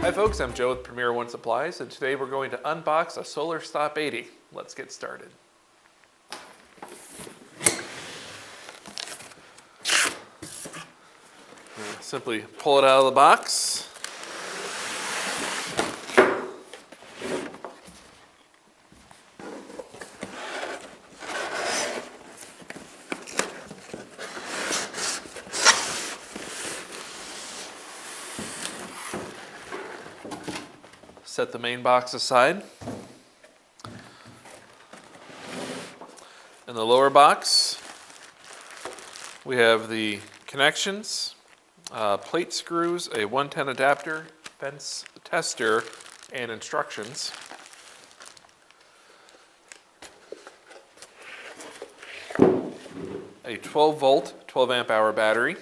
Hi folks, I'm Joe with Premier One Supplies, and today we're going to unbox a SolarStop 80. Let's get started. Simply pull it out of the box. Set the main box aside. In the lower box, we have the connections, plate screws, a 110 adapter, fence tester, and instructions. A 12 volt, 12 amp hour battery.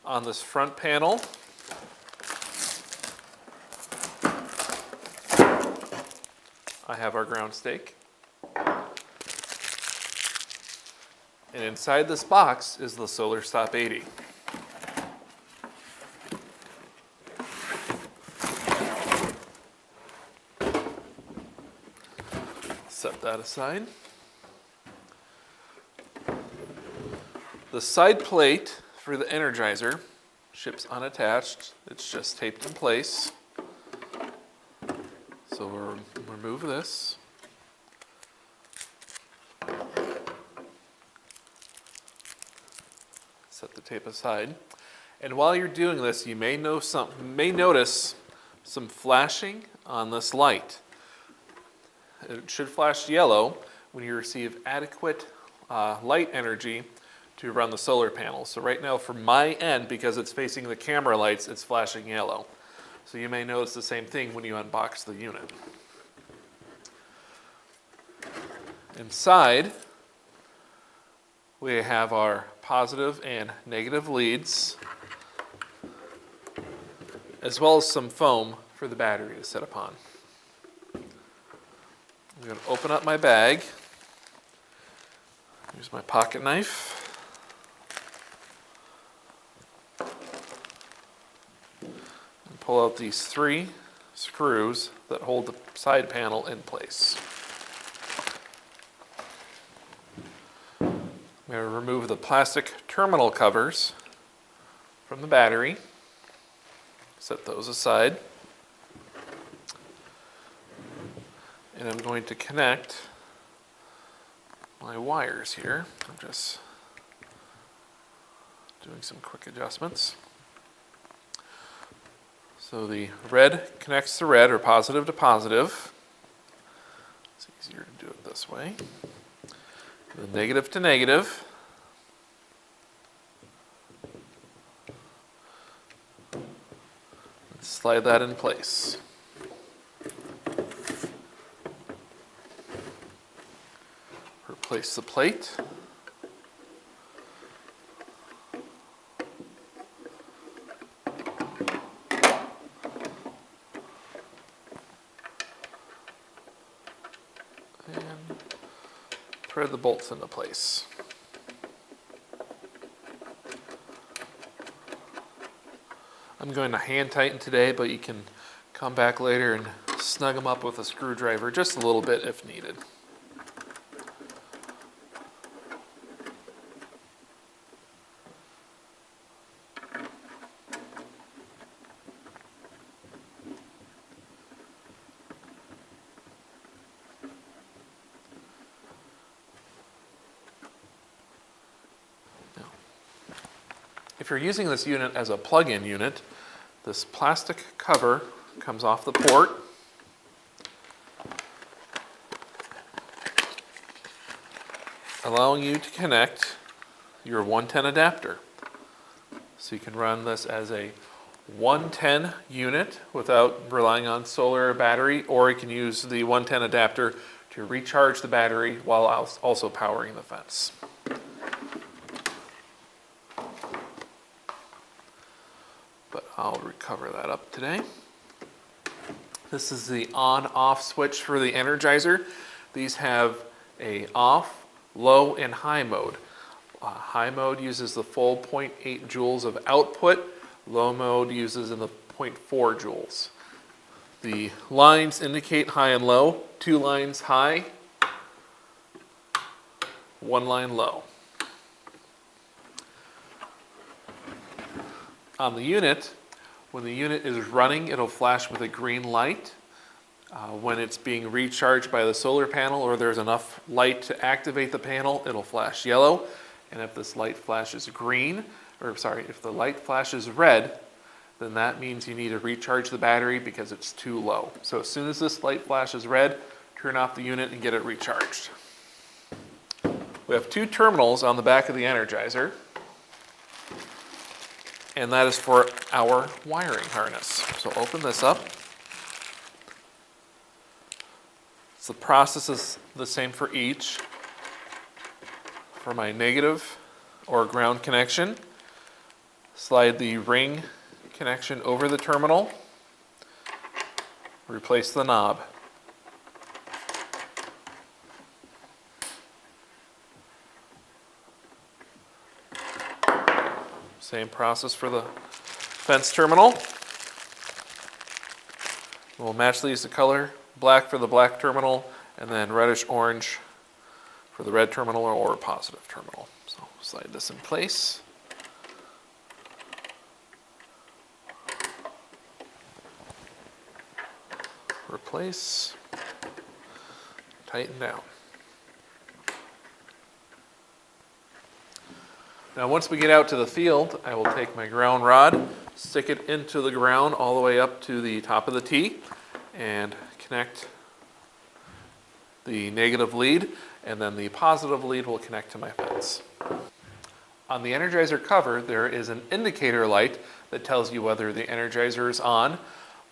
On this front panel, I have our ground stake. And inside this box is the SolarStop 80. Set that aside. The side plate for the Energizer ships unattached. It's just taped in place. So we'll remove this. Set the tape aside. And while you're doing this, you may notice some flashing on this light. It should flash yellow when you receive adequate light energy to run the solar panel. So right now from my end, because it's facing the camera lights, it's flashing yellow. So you may notice the same thing when you unbox the unit. Inside, we have our positive and negative leads, as well as some foam for the battery to sit upon. I'm going to open up my bag. Here's my pocket knife. And pull out these 3 screws that hold the side panel in place. I'm going to remove the plastic terminal covers from the battery. Set those aside. And I'm going to connect my wires here. I'm just doing some quick adjustments. So the red connects to red, or positive to positive. It's easier to do it this way. The negative to negative. Let's slide that in place. Replace the plate. And thread the bolts into place. I'm going to hand tighten today, but you can come back later and snug them up with a screwdriver just a little bit if needed. If you're using this unit as a plug-in unit, this plastic cover comes off the port. Allowing you to connect your 110 adapter. So you can run this as a 110 unit without relying on solar or battery, or you can use the 110 adapter to recharge the battery while also powering the fence. But I'll recover that up today. This is the on-off switch for the Energizer. These have a off, low, and high mode. High mode uses the full 0.8 joules of output. Low mode uses in the 0.4 joules. The lines indicate high and low. 2 lines high, 1 line low. On the unit, when the unit is running, it'll flash with a green light. When it's being recharged by the solar panel or there's enough light to activate the panel, it'll flash yellow. And if this light flashes green, if the light flashes red, then that means you need to recharge the battery because it's too low. So as soon as this light flashes red, turn off the unit and get it recharged. We have 2 terminals on the back of the Energizer, and that is for our wiring harness. So open this up. So the process is the same for each. For my negative or ground connection, slide the ring connection over the terminal, replace the knob. Same process for the fence terminal. We'll match these to color, black for the black terminal, and then reddish orange for the red terminal or positive terminal. So slide this in place. Replace, tighten down. Now once we get out to the field, I will take my ground rod, stick it into the ground all the way up to the top of the tee, and connect the negative lead, and then the positive lead will connect to my fence. On the Energizer cover, there is an indicator light that tells you whether the Energizer is on,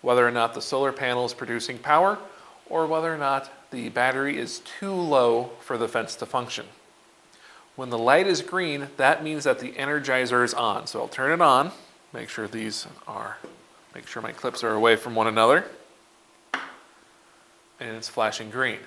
whether or not the solar panel is producing power, or whether or not the battery is too low for the fence to function. When the light is green, that means that the Energizer is on. So I'll turn it on, make sure my clips are away from one another, and it's flashing green.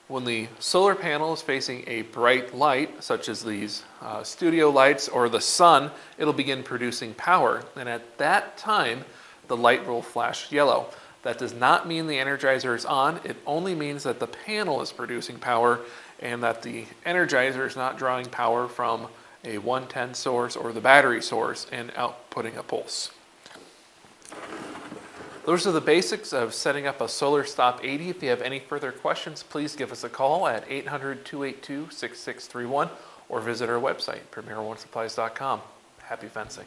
When the solar panel is facing a bright light, such as these studio lights or the sun, it'll begin producing power. And at that time, the light will flash yellow. That does not mean the Energizer is on. It only means that the panel is producing power and that the Energizer is not drawing power from a 110 source or the battery source and outputting a pulse. Those are the basics of setting up a SolarStop 80. If you have any further questions, please give us a call at 800-282-6631 or visit our website, premieronesupplies.com. Happy fencing.